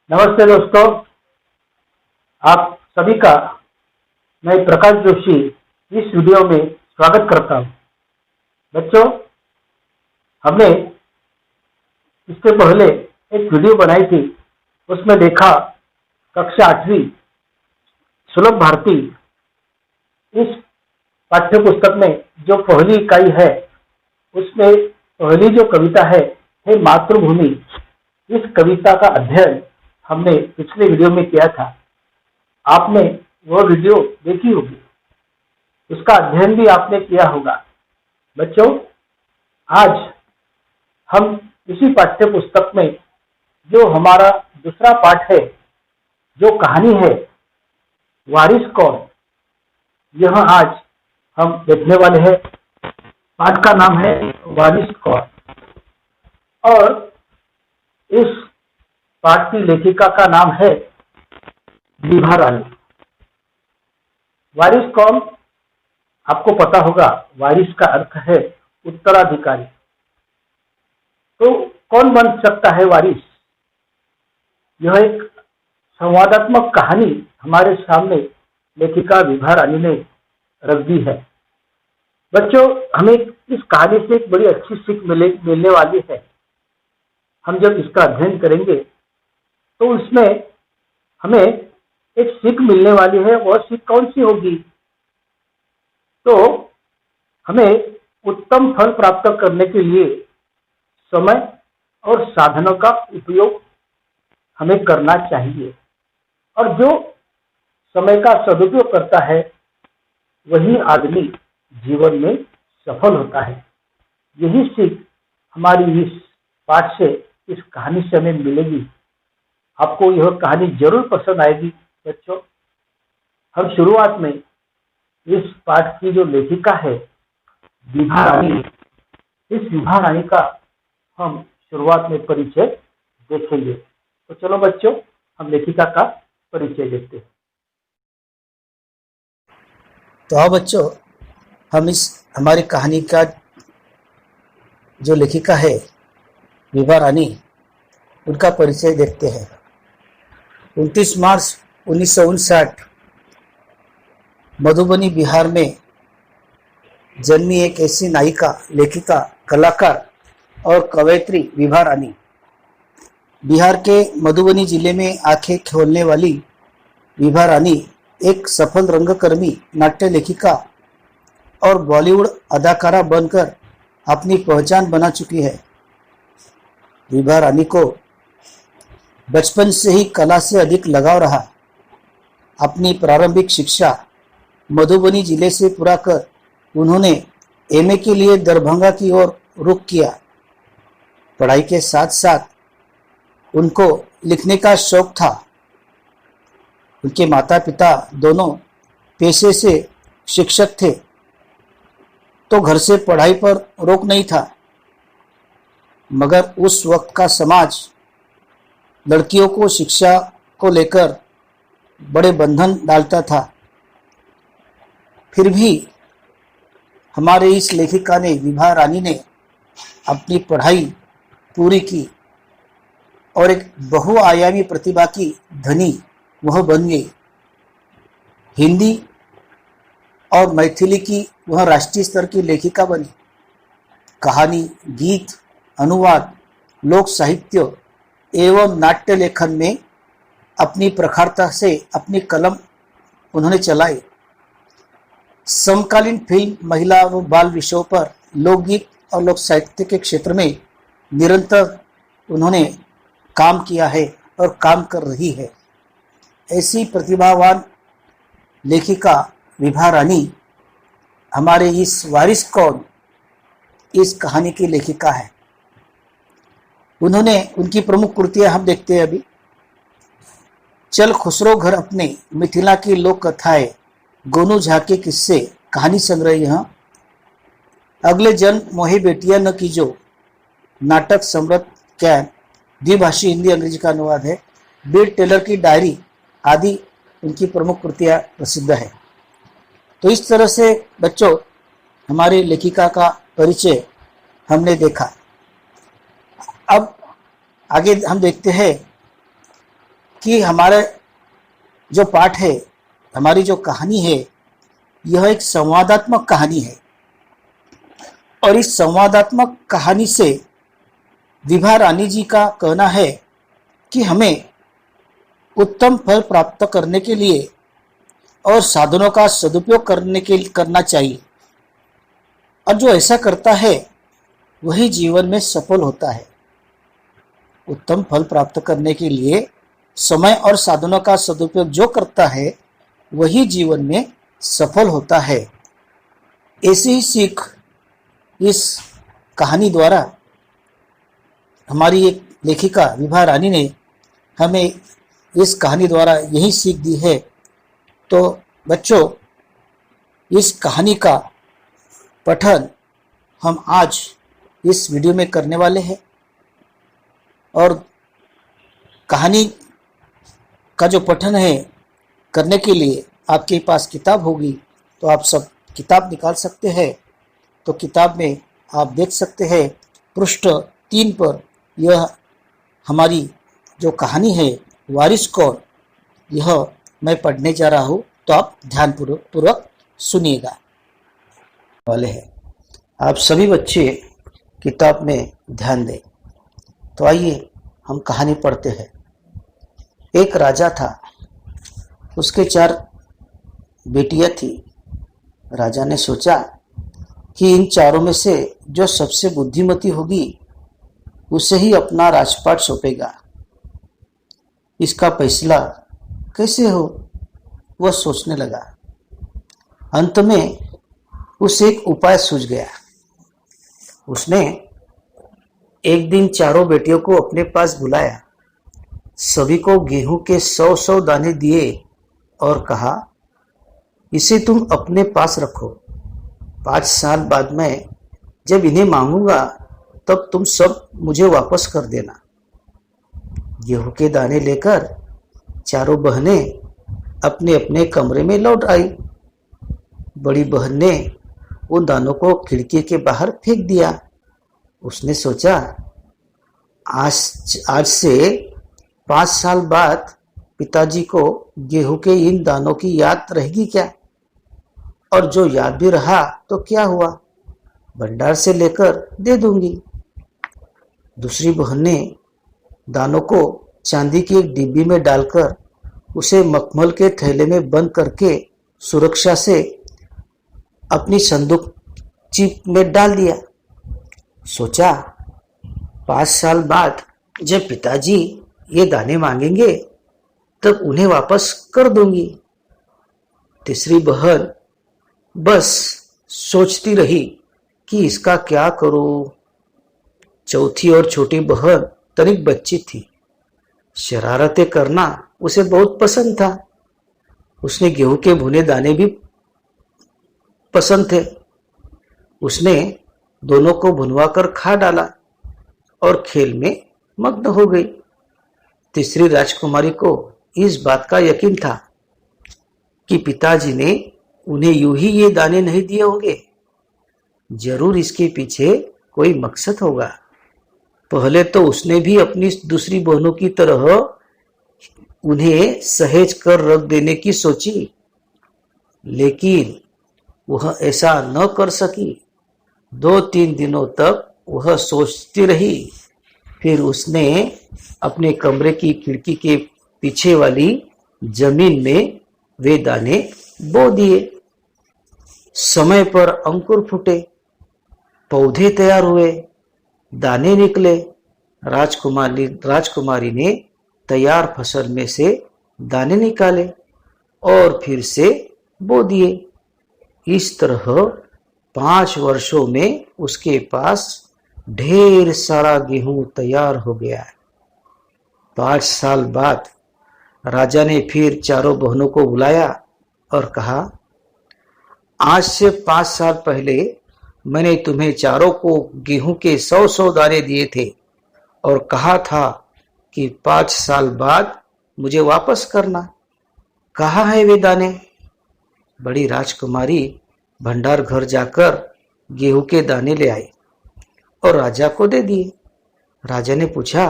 नमस्ते दोस्तों, आप सभी का मैं प्रकाश जोशी इस वीडियो में स्वागत करता हूं। बच्चों, हमने इससे पहले एक वीडियो बनाई थी, उसमें देखा कक्षा 8वीं सुलभ भारती इस पाठ्य पुस्तक में जो पहली इकाई है उसमें पहली जो कविता है हे मातृभूमि। इस कविता का अध्ययन हमने पिछले वीडियो में किया था। आपने वो वीडियो देखी होगी, उसका अध्ययन भी आपने किया होगा। बच्चों, आज हम इसी पाठ्य पुस्तक में जो हमारा दूसरा पाठ है, जो कहानी है वारिस कौन, यह आज हम देखने वाले हैं। पाठ का नाम है वारिस कौन और इस पाठ की लेखिका का नाम है विभा रानी। वारिस कौन, आपको पता होगा, वारिस का अर्थ है उत्तराधिकारी। तो कौन बन सकता है वारिस? यह एक संवादात्मक कहानी हमारे सामने लेखिका विभा रानी ने रख दी है। बच्चों, हमें इस कहानी से एक बड़ी अच्छी सीख मिलने वाली है। हम जब इसका अध्ययन करेंगे तो उसमें हमें एक सीख मिलने वाली है। वह सीख कौन सी होगी? तो हमें उत्तम फल प्राप्त करने के लिए समय और साधनों का उपयोग हमें करना चाहिए, और जो समय का सदुपयोग करता है वही आदमी जीवन में सफल होता है। यही सीख हमारी इस पाठ से, इस कहानी से हमें मिलेगी। आपको यह कहानी जरूर पसंद आएगी। बच्चों, हम शुरुआत में इस पाठ की जो लेखिका है विभा रानी, इस विभा रानी का हम शुरुआत में परिचय देखेंगे। तो चलो बच्चों, हम लेखिका का परिचय देखते हैं। तो आओ बच्चों, हम इस हमारी कहानी का जो लेखिका है विभा रानी, उनका परिचय देखते हैं। 29 मार्च 1959 मधुबनी, बिहार में जन्मी एक ऐसी नायिका, लेखिका, कलाकार और कवयित्री विभा रानी। बिहार के मधुबनी जिले में आंखें खोलने वाली विभा रानी एक सफल रंगकर्मी, नाट्य लेखिका और बॉलीवुड अदाकारा बनकर अपनी पहचान बना चुकी है। विभा रानी को बचपन से ही कला से अधिक लगाव रहा। अपनी प्रारंभिक शिक्षा मधुबनी जिले से पूरा कर उन्होंने एमए के लिए दरभंगा की ओर रुख किया। पढ़ाई के साथ साथ उनको लिखने का शौक था। उनके माता पिता दोनों पेशे से शिक्षक थे, तो घर से पढ़ाई पर रोक नहीं था। मगर उस वक्त का समाज लड़कियों को शिक्षा को लेकर बड़े बंधन डालता था। फिर भी हमारे इस लेखिका ने, विभा रानी ने, अपनी पढ़ाई पूरी की और एक बहुआयामी प्रतिभा की धनी वह बन गई। हिंदी और मैथिली की वह राष्ट्रीय स्तर की लेखिका बनी। कहानी, गीत, अनुवाद, लोक साहित्य एवं नाट्य लेखन में अपनी प्रखरता से अपनी कलम उन्होंने चलाई। समकालीन फिल्म, महिला व बाल विषयों पर लोकगीत और लोक साहित्य के क्षेत्र में निरंतर उन्होंने काम किया है और काम कर रही है। ऐसी प्रतिभावान लेखिका विभा रानी हमारे इस वारिस कौन, इस कहानी की लेखिका है। उन्होंने, उनकी प्रमुख कृतियां हम देखते हैं अभी। चल खुसरो घर अपने, मिथिला की लोक कथाएं, गोनू झा के किस्से, कहानी संग्रह। यहाँ अगले जन्म मोहे बेटियां न कीजो, नाटक सम्राट कैन, द्विभाषी हिंदी अंग्रेजी का अनुवाद है। बीड टेलर की डायरी आदि उनकी प्रमुख कृतियां प्रसिद्ध है। तो इस तरह से बच्चों, हमारी लेखिका का परिचय हमने देखा। अब आगे हम देखते हैं कि हमारे जो पाठ है, हमारी जो कहानी है, यह एक संवादात्मक कहानी है और इस संवादात्मक कहानी से विभा रानी जी का कहना है कि हमें उत्तम फल प्राप्त करने के लिए और साधनों का सदुपयोग करना चाहिए और जो ऐसा करता है वही जीवन में सफल होता है। उत्तम फल प्राप्त करने के लिए समय और साधनों का सदुपयोग जो करता है वही जीवन में सफल होता है। ऐसी ही सीख इस कहानी द्वारा हमारी एक लेखिका विभा रानी ने हमें इस कहानी द्वारा यही सीख दी है। तो बच्चों, इस कहानी का पठन हम आज इस वीडियो में करने वाले हैं और कहानी का जो पठन है करने के लिए आपके पास किताब होगी तो आप सब किताब निकाल सकते हैं। तो किताब में आप देख सकते हैं पृष्ठ 3 पर यह हमारी जो कहानी है वारिस कौन, यह मैं पढ़ने जा रहा हूँ, तो आप ध्यानपूर्वक सुनिएगा वाले हैं। आप सभी बच्चे किताब में ध्यान दें। तो आइए हम कहानी पढ़ते हैं। एक राजा था, उसके 4 बेटियां थी। राजा ने सोचा कि इन चारों में से जो सबसे बुद्धिमती होगी उसे ही अपना राजपाट सौंपेगा। इसका फैसला कैसे हो, वह सोचने लगा। अंत में उसे एक उपाय सूझ गया। उसने एक दिन चारों बेटियों को अपने पास बुलाया, सभी को गेहूं के 100-100 दाने दिए और कहा, इसे तुम अपने पास रखो। 5 साल बाद मैं जब इन्हें मांगूंगा तब तुम सब मुझे वापस कर देना। गेहूं के दाने लेकर चारों बहनें अपने अपने कमरे में लौट आई। बड़ी बहन ने उन दानों को खिड़की के बाहर फेंक दिया। उसने सोचा, आज से 5 साल बाद पिताजी को गेहूं के इन दानों की याद रहेगी क्या? और जो याद भी रहा तो क्या हुआ, भंडार से लेकर दे दूंगी। दूसरी बहन ने दानों को चांदी की एक डिब्बी में डालकर उसे मखमल के थैले में बंद करके सुरक्षा से अपनी संदूक चिप में डाल दिया। सोचा, 5 साल बाद जब पिताजी ये दाने मांगेंगे तब उन्हें वापस कर दूंगी। तीसरी बहन बस सोचती रही कि इसका क्या करूं। चौथी और छोटी बहन तनिक बच्ची थी, शरारतें करना उसे बहुत पसंद था। उसने गेहूं के भुने दाने भी पसंद थे। उसने दोनों को भुनवाकर खा डाला और खेल में मग्न हो गई। तीसरी राजकुमारी को इस बात का यकीन था कि पिताजी ने उन्हें यूं ही ये दाने नहीं दिए होंगे, जरूर इसके पीछे कोई मकसद होगा। पहले तो उसने भी अपनी दूसरी बहनों की तरह उन्हें सहेज कर रख देने की सोची, लेकिन वह ऐसा न कर सकी। 2-3 दिनों तक वह सोचती रही। फिर उसने अपने कमरे की खिड़की के पीछे वाली जमीन में वे दाने बो दिए। समय पर अंकुर फूटे, पौधे तैयार हुए, दाने निकले। राजकुमारी ने तैयार फसल में से दाने निकाले और फिर से बो दिए। इस तरह 5 वर्षों में उसके पास ढेर सारा गेहूं तैयार हो गया। 5 साल बाद राजा ने फिर चारों बहनों को बुलाया और कहा, आज से 5 साल पहले मैंने तुम्हें चारों को गेहूं के 100-100 दाने दिए थे और कहा था कि 5 साल बाद मुझे वापस करना। कहाँ है वे दाने? बड़ी राजकुमारी भंडार घर जाकर गेहूं के दाने ले आई और राजा को दे दिए। राजा ने पूछा,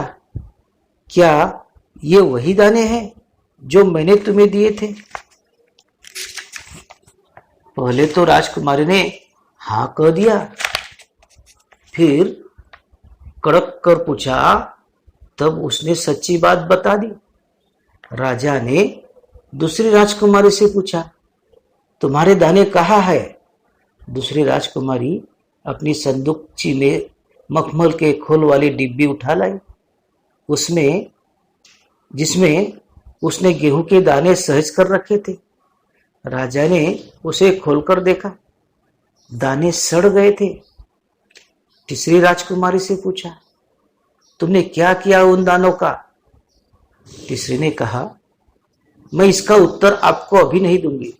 क्या ये वही दाने हैं जो मैंने तुम्हें दिए थे? पहले तो राजकुमारी ने हाँ कह दिया, फिर कड़क कर पूछा, तब उसने सच्ची बात बता दी। राजा ने दूसरी राजकुमारी से पूछा, तुम्हारे दाने कहाँ है? दूसरी राजकुमारी अपनी संदूकची में मखमल के खोल वाली डिब्बी उठा लाई, जिसमें उसने गेहूं के दाने सहज कर रखे थे। राजा ने उसे खोलकर देखा, दाने सड़ गए थे। तीसरी राजकुमारी से पूछा, तुमने क्या किया उन दानों का? तीसरी ने कहा, मैं इसका उत्तर आपको अभी नहीं दूंगी,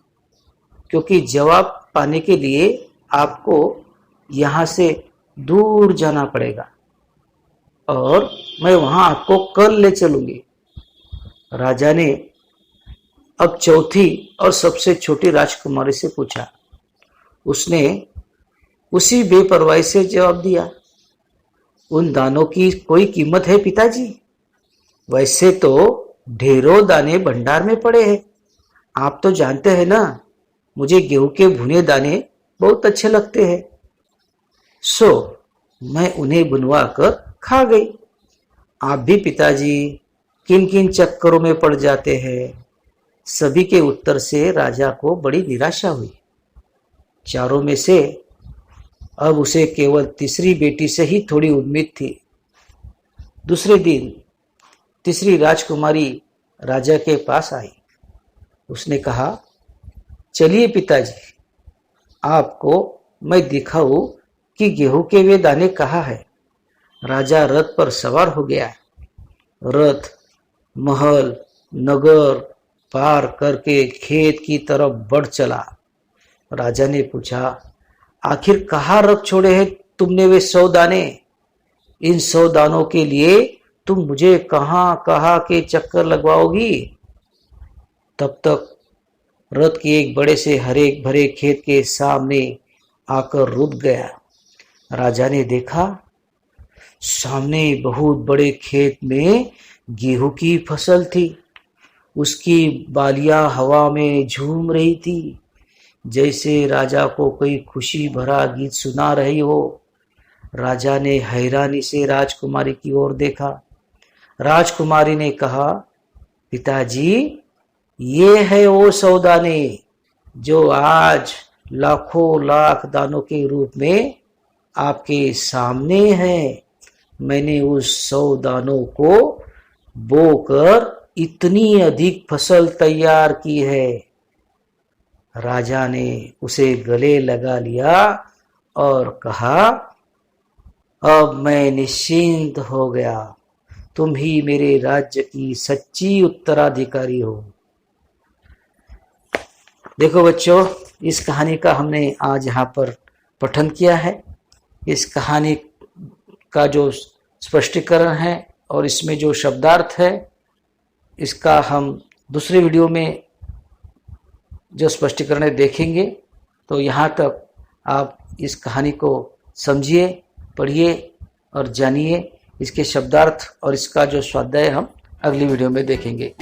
क्योंकि जवाब पाने के लिए आपको यहां से दूर जाना पड़ेगा और मैं वहां आपको कल ले चलूंगी। राजा ने अब चौथी और सबसे छोटी राजकुमारी से पूछा। उसने उसी बेपरवाही से जवाब दिया, उन दानों की कोई कीमत है पिताजी? वैसे तो ढेरों दाने भंडार में पड़े हैं। आप तो जानते हैं ना, मुझे गेहूं के भुने दाने बहुत अच्छे लगते हैं, सो मैं उन्हें बुनवा कर खा गई। आप भी पिताजी किन किन चक्करों में पड़ जाते हैं? सभी के उत्तर से राजा को बड़ी निराशा हुई। चारों में से अब उसे केवल तीसरी बेटी से ही थोड़ी उम्मीद थी। दूसरे दिन तीसरी राजकुमारी राजा के पास आई। उसने कहा, चलिए पिताजी, आपको मैं दिखाऊं कि गेहूं के वे दाने कहाँ है। राजा रथ पर सवार हो गया। रथ महल नगर पार करके खेत की तरफ बढ़ चला। राजा ने पूछा, आखिर कहाँ रख छोड़े हैं तुमने वे 100 दाने? इन 100 दानों के लिए तुम मुझे कहाँ कहाँ के चक्कर लगवाओगी? तब तक रथ के एक बड़े से हरे भरे खेत के सामने आकर रुक गया। राजा ने देखा, सामने बहुत बड़े खेत में गेहूं की फसल थी। उसकी बालियां हवा में झूम रही थी, जैसे राजा को कोई खुशी भरा गीत सुना रही हो। राजा ने हैरानी से राजकुमारी की ओर देखा। राजकुमारी ने कहा, पिताजी, ये है वो 100 दाने जो आज लाखों लाख दानों के रूप में आपके सामने है। मैंने उस 100 दानों को बोकर इतनी अधिक फसल तैयार की है। राजा ने उसे गले लगा लिया और कहा, अब मैं निश्चिंत हो गया। तुम ही मेरे राज्य की सच्ची उत्तराधिकारी हो। देखो बच्चों, इस कहानी का हमने आज यहाँ पर पठन किया है। इस कहानी का जो स्पष्टीकरण है और इसमें जो शब्दार्थ है, इसका हम दूसरे वीडियो में जो स्पष्टीकरण है देखेंगे। तो यहाँ तक आप इस कहानी को समझिए, पढ़िए और जानिए। इसके शब्दार्थ और इसका जो स्वाध्याय हम अगली वीडियो में देखेंगे।